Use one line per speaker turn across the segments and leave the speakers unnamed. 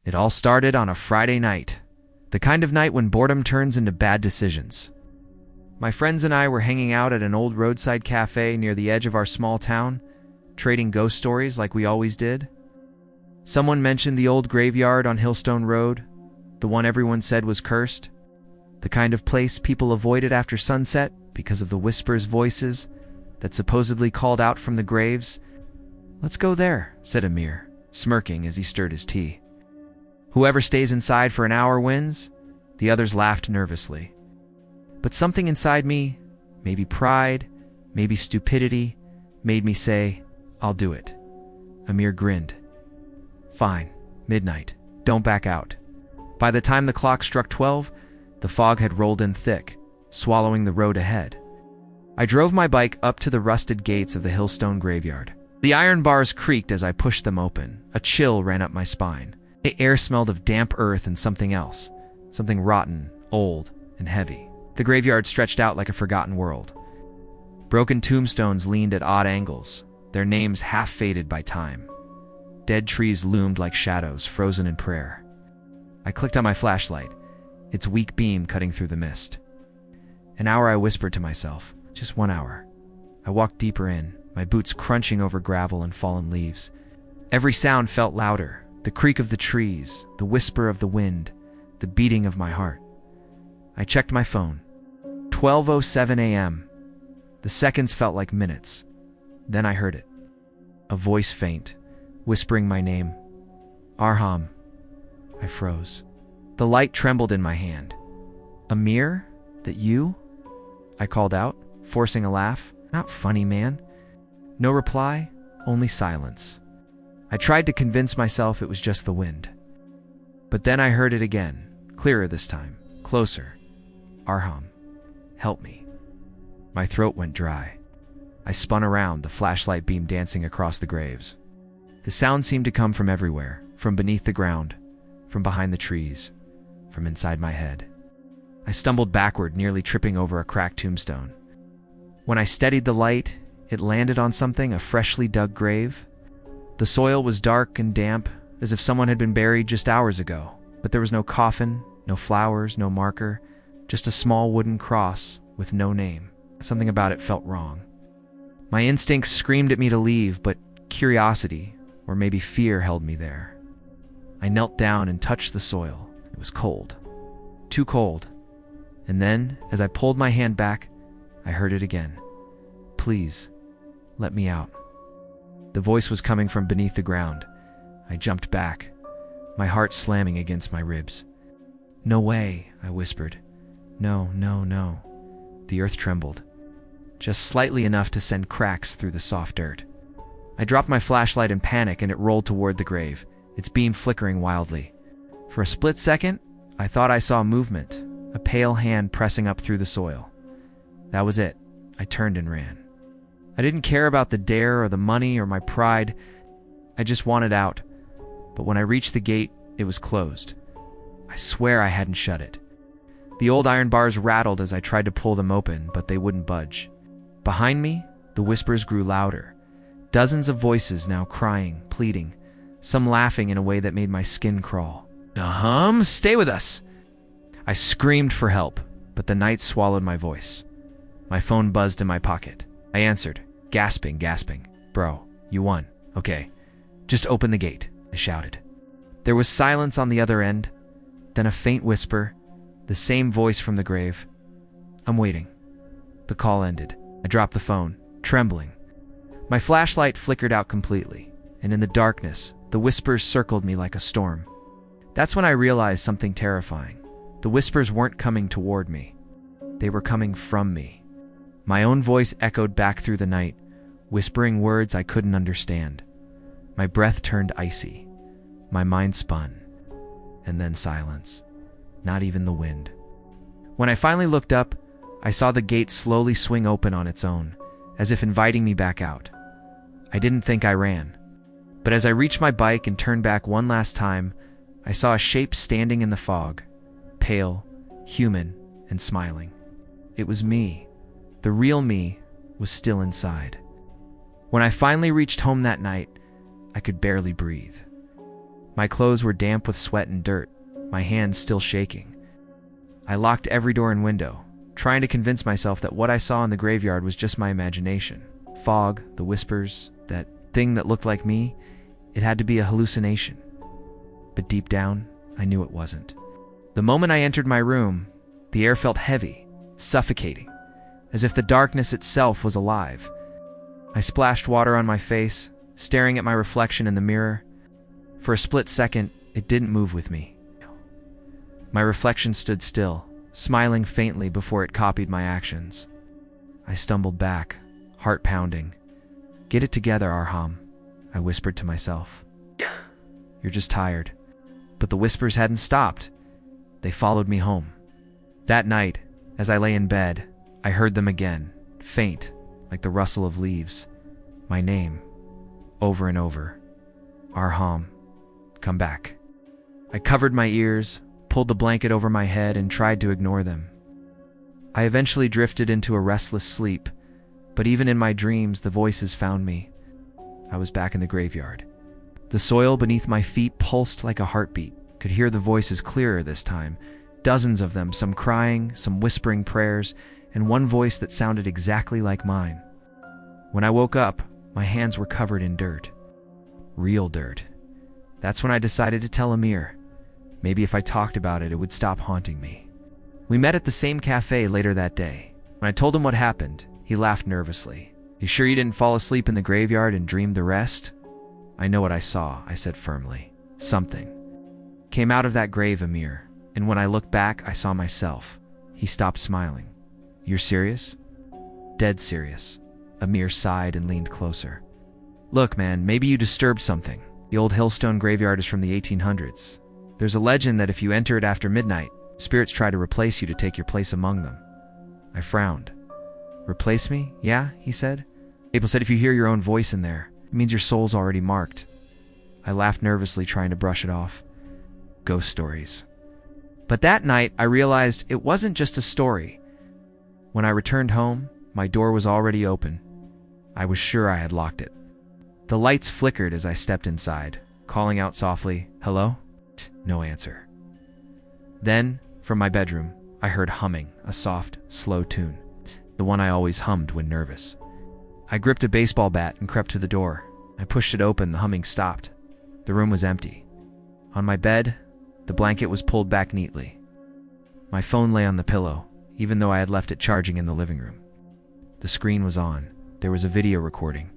It all started on a Friday night, the kind of night when boredom turns into bad decisions. My friends and I were hanging out at an old roadside cafe near the edge of our small town, trading ghost stories like we always did. Someone mentioned the old graveyard on Hillstone Road, the one everyone said was cursed, the kind of place people avoided after sunset because of the whispers voices that supposedly called out from the graves. "Let's go there," said Amir, smirking as he stirred his tea. "Whoever stays inside for an hour wins." The others laughed nervously. But something inside me, maybe pride, maybe stupidity, made me say, "I'll do it." Amir grinned. "Fine, midnight. Don't back out." By the time the clock struck 12, the fog had rolled in thick, swallowing the road ahead. I drove my bike up to the rusted gates of the Hillstone Graveyard. The iron bars creaked as I pushed them open. A chill ran up my spine. The air smelled of damp earth and something else, something rotten, old, and heavy. The graveyard stretched out like a forgotten world. Broken tombstones leaned at odd angles, their names half faded by time. Dead trees loomed like shadows, frozen in prayer. I clicked on my flashlight, its weak beam cutting through the mist. An hour, I whispered to myself. Just 1 hour. I walked deeper in, my boots crunching over gravel and fallen leaves. Every sound felt louder, the creak of the trees, the whisper of the wind, the beating of my heart. I checked my phone. 12:07 a.m. The seconds felt like minutes. Then I heard it. A voice faint, whispering my name. "Arham." I froze. The light trembled in my hand. "Amir? That you?" I called out, forcing a laugh. "Not funny, man." No reply, only silence. I tried to convince myself it was just the wind. But then I heard it again, clearer this time, closer. "Arham, help me." My throat went dry. I spun around, the flashlight beam dancing across the graves. The sound seemed to come from everywhere, from beneath the ground, from behind the trees, from inside my head. I stumbled backward, nearly tripping over a cracked tombstone. When I steadied the light, it landed on something, a freshly dug grave. The soil was dark and damp, as if someone had been buried just hours ago, but there was no coffin, no flowers, no marker, just a small wooden cross with no name. Something about it felt wrong. My instincts screamed at me to leave, but curiosity, or maybe fear, held me there. I knelt down and touched the soil. It was cold. Too cold. And then, as I pulled my hand back, I heard it again. "Please, let me out." The voice was coming from beneath the ground. I jumped back, my heart slamming against my ribs. "No way," I whispered. "No, no, no." The earth trembled, just slightly enough to send cracks through the soft dirt. I dropped my flashlight in panic and it rolled toward the grave, its beam flickering wildly. For a split second, I thought I saw movement, a pale hand pressing up through the soil. That was it. I turned and ran. I didn't care about the dare or the money or my pride. I just wanted out. But when I reached the gate, it was closed. I swear I hadn't shut it. The old iron bars rattled as I tried to pull them open, but they wouldn't budge. Behind me, the whispers grew louder. Dozens of voices now crying, pleading, some laughing in a way that made my skin crawl. Stay with us!" I screamed for help, but the night swallowed my voice. My phone buzzed in my pocket. I answered, gasping. "Bro, you won. Okay, just open the gate," I shouted. There was silence on the other end, then a faint whisper, the same voice from the grave. "I'm waiting." The call ended. I dropped the phone, trembling. My flashlight flickered out completely, and in the darkness, the whispers circled me like a storm. That's when I realized something terrifying. The whispers weren't coming toward me. They were coming from me. My own voice echoed back through the night, whispering words I couldn't understand. My breath turned icy. My mind spun. And then silence. Not even the wind. When I finally looked up, I saw the gate slowly swing open on its own, as if inviting me back out. I didn't think I ran. But as I reached my bike and turned back one last time, I saw a shape standing in the fog, pale, human, and smiling. It was me. The real me was still inside. When I finally reached home that night, I could barely breathe. My clothes were damp with sweat and dirt, my hands still shaking. I locked every door and window, trying to convince myself that what I saw in the graveyard was just my imagination. Fog, the whispers, that thing that looked like me, it had to be a hallucination. But deep down, I knew it wasn't. The moment I entered my room, the air felt heavy, suffocating, as if the darkness itself was alive. I splashed water on my face, staring at my reflection in the mirror. For a split second, it didn't move with me. My reflection stood still, smiling faintly before it copied my actions. I stumbled back, heart pounding. "Get it together, Arham," I whispered to myself. "You're just tired." But the whispers hadn't stopped. They followed me home. That night, as I lay in bed, I heard them again, faint, like the rustle of leaves. My name, over and over. "Arham, come back." I covered my ears, pulled the blanket over my head, and tried to ignore them. I eventually drifted into a restless sleep, but even in my dreams, the voices found me. I was back in the graveyard. The soil beneath my feet pulsed like a heartbeat. Could hear the voices clearer this time. Dozens of them, some crying, some whispering prayers, and one voice that sounded exactly like mine. When I woke up, my hands were covered in dirt. Real dirt. That's when I decided to tell Amir. Maybe if I talked about it, it would stop haunting me. We met at the same cafe later that day. When I told him what happened, he laughed nervously. "You sure you didn't fall asleep in the graveyard and dream the rest?" "I know what I saw," I said firmly. "Something came out of that grave, Amir, and when I looked back, I saw myself." He stopped smiling. "You're serious?" "Dead serious." Amir sighed and leaned closer. "Look, man, maybe you disturbed something. The old Hillstone Graveyard is from the 1800s. There's a legend that if you enter it after midnight, spirits try to replace you to take your place among them." I frowned. "Replace me? Yeah," he said. "People said if you hear your own voice in there, it means your soul's already marked." I laughed nervously, trying to brush it off. Ghost stories. But that night, I realized it wasn't just a story. When I returned home, my door was already open. I was sure I had locked it. The lights flickered as I stepped inside, calling out softly, "Hello?" No answer. Then, from my bedroom, I heard humming, a soft, slow tune, the one I always hummed when nervous. I gripped a baseball bat and crept to the door. I pushed it open, the humming stopped. The room was empty. On my bed, the blanket was pulled back neatly. My phone lay on the pillow, even though I had left it charging in the living room. The screen was on. There was a video recording.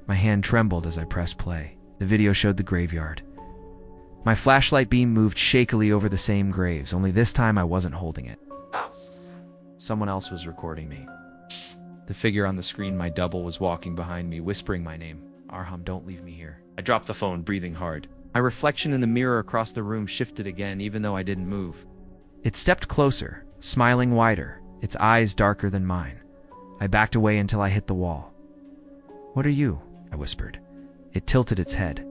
My hand trembled as I pressed play. The video showed the graveyard. My flashlight beam moved shakily over the same graves, only this time I wasn't holding it. Someone else was recording me. The figure on the screen, my double, was walking behind me, whispering my name. "Arham, don't leave me here." I dropped the phone, breathing hard. My reflection in the mirror across the room shifted again, even though I didn't move. It stepped closer, smiling wider, its eyes darker than mine. I backed away until I hit the wall. "What are you?" I whispered. It tilted its head.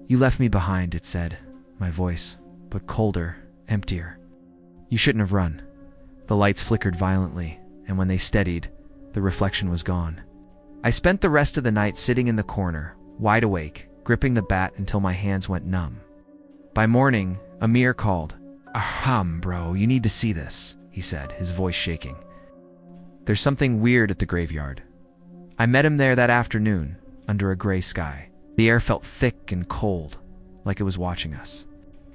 "You left me behind," it said, my voice, but colder, emptier. "You shouldn't have run." The lights flickered violently, and when they steadied, the reflection was gone. I spent the rest of the night sitting in the corner, wide awake, gripping the bat until my hands went numb. By morning, Amir called. "Arham, bro, you need to see this," he said, his voice shaking. "There's something weird at the graveyard." I met him there that afternoon, under a gray sky. The air felt thick and cold, like it was watching us.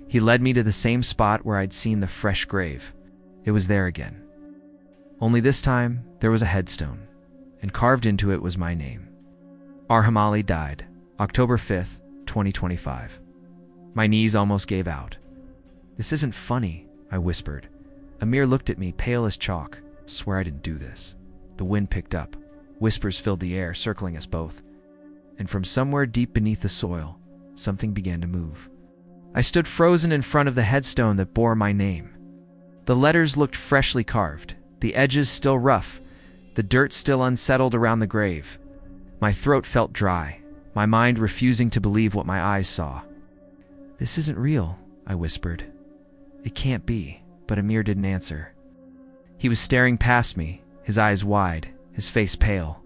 He led me to the same spot where I'd seen the fresh grave. It was there again. Only this time, there was a headstone, and carved into it was my name. Arham Ali died, October 5th, 2025. My knees almost gave out. "This isn't funny," I whispered. Amir looked at me, pale as chalk. "Swear I didn't do this." The wind picked up. Whispers filled the air, circling us both. And from somewhere deep beneath the soil, something began to move. I stood frozen in front of the headstone that bore my name. The letters looked freshly carved, the edges still rough, the dirt still unsettled around the grave. My throat felt dry, my mind refusing to believe what my eyes saw. "This isn't real," I whispered. "It can't be," but Amir didn't answer. He was staring past me, his eyes wide, his face pale.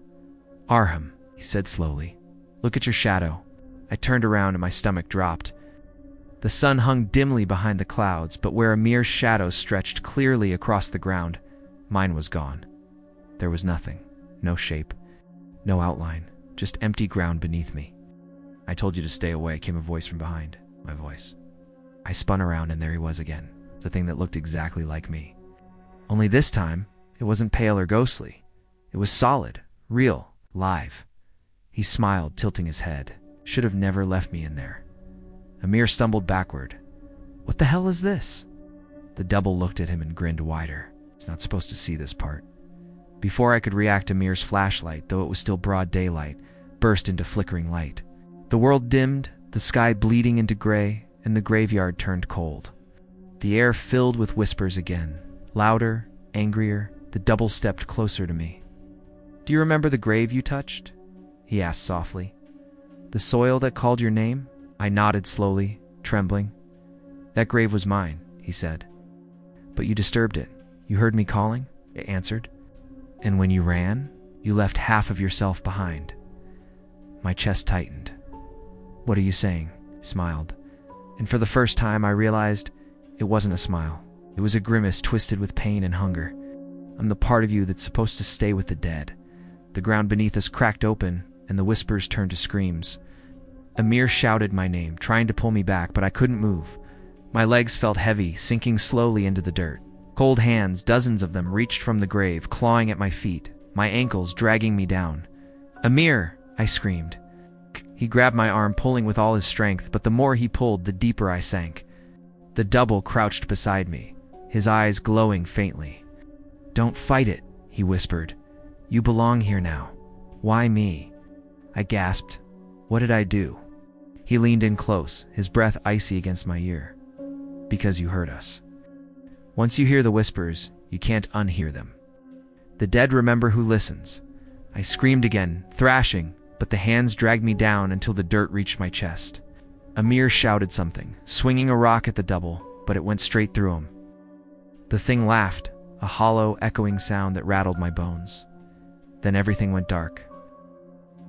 "Arham," he said slowly, "look at your shadow." I turned around and my stomach dropped. The sun hung dimly behind the clouds, but where Amir's shadow stretched clearly across the ground, mine was gone. There was nothing, no shape, no outline, just empty ground beneath me. "I told you to stay away," came a voice from behind, my voice. I spun around and there he was again, the thing that looked exactly like me. Only this time, it wasn't pale or ghostly. It was solid, real, live. He smiled, tilting his head. Should have never left me in there. Amir stumbled backward. "What the hell is this?" The double looked at him and grinned wider. He's not supposed to see this part. Before I could react, Amir's flashlight, though it was still broad daylight, burst into flickering light. The world dimmed, the sky bleeding into gray, and the graveyard turned cold. The air filled with whispers again, louder, angrier. The double stepped closer to me. "Do you remember the grave you touched?" he asked softly. "The soil that called your name?" I nodded slowly, trembling. "That grave was mine," he said. "But you disturbed it. You heard me calling?" it answered. "And when you ran, you left half of yourself behind." My chest tightened. "What are you saying?" he smiled. And for the first time I realized it wasn't a smile. It was a grimace twisted with pain and hunger. "I'm the part of you that's supposed to stay with the dead." The ground beneath us cracked open, and the whispers turned to screams. Amir shouted my name, trying to pull me back, but I couldn't move. My legs felt heavy, sinking slowly into the dirt. Cold hands, dozens of them, reached from the grave, clawing at my feet, my ankles dragging me down. "Amir!" I screamed. He grabbed my arm, pulling with all his strength, but the more he pulled, the deeper I sank. The double crouched beside me, his eyes glowing faintly. "Don't fight it," he whispered. "You belong here now." "Why me?" I gasped. "What did I do?" He leaned in close, his breath icy against my ear. "Because you hurt us. Once you hear the whispers, you can't unhear them. The dead remember who listens." I screamed again, thrashing, but the hands dragged me down until the dirt reached my chest. Amir shouted something, swinging a rock at the double, but it went straight through him. The thing laughed, a hollow, echoing sound that rattled my bones. Then everything went dark.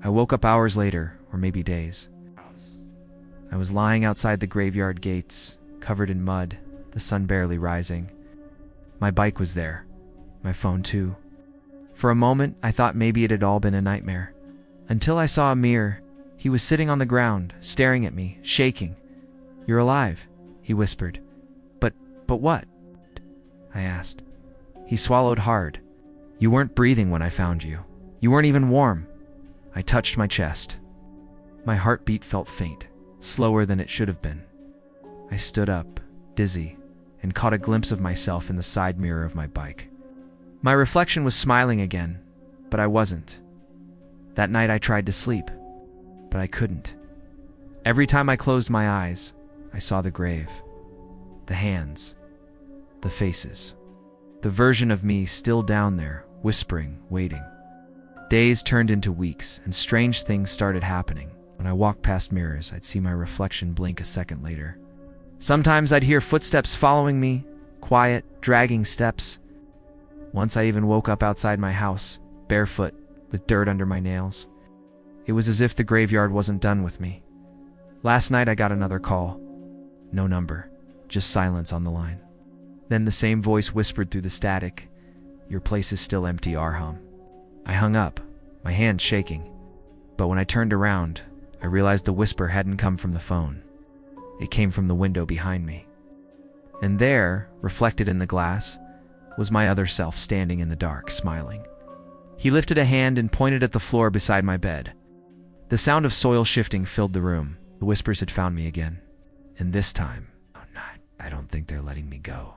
I woke up hours later, or maybe days. I was lying outside the graveyard gates, covered in mud, the sun barely rising. My bike was there, my phone too. For a moment, I thought maybe it had all been a nightmare. Until I saw Amir. He was sitting on the ground, staring at me, shaking. "You're alive," he whispered. But what?" I asked. He swallowed hard. "You weren't breathing when I found you. You weren't even warm." I touched my chest. My heartbeat felt faint, slower than it should have been. I stood up, dizzy, and caught a glimpse of myself in the side mirror of my bike. My reflection was smiling again, but I wasn't. That night I tried to sleep, but I couldn't. Every time I closed my eyes, I saw the grave, the hands, the faces, the version of me still down there, whispering, waiting. Days turned into weeks, and strange things started happening. When I walked past mirrors, I'd see my reflection blink a second later. Sometimes I'd hear footsteps following me, quiet, dragging steps. Once I even woke up outside my house, barefoot, with dirt under my nails. It was as if the graveyard wasn't done with me. Last night I got another call. No number, just silence on the line. Then the same voice whispered through the static, "Your place is still empty, Arham." I hung up, my hand shaking. But when I turned around, I realized the whisper hadn't come from the phone. It came from the window behind me. And there, reflected in the glass, was my other self standing in the dark, smiling. He lifted a hand and pointed at the floor beside my bed. The sound of soil shifting filled the room. The whispers had found me again. And this time, oh, no, I don't think they're letting me go.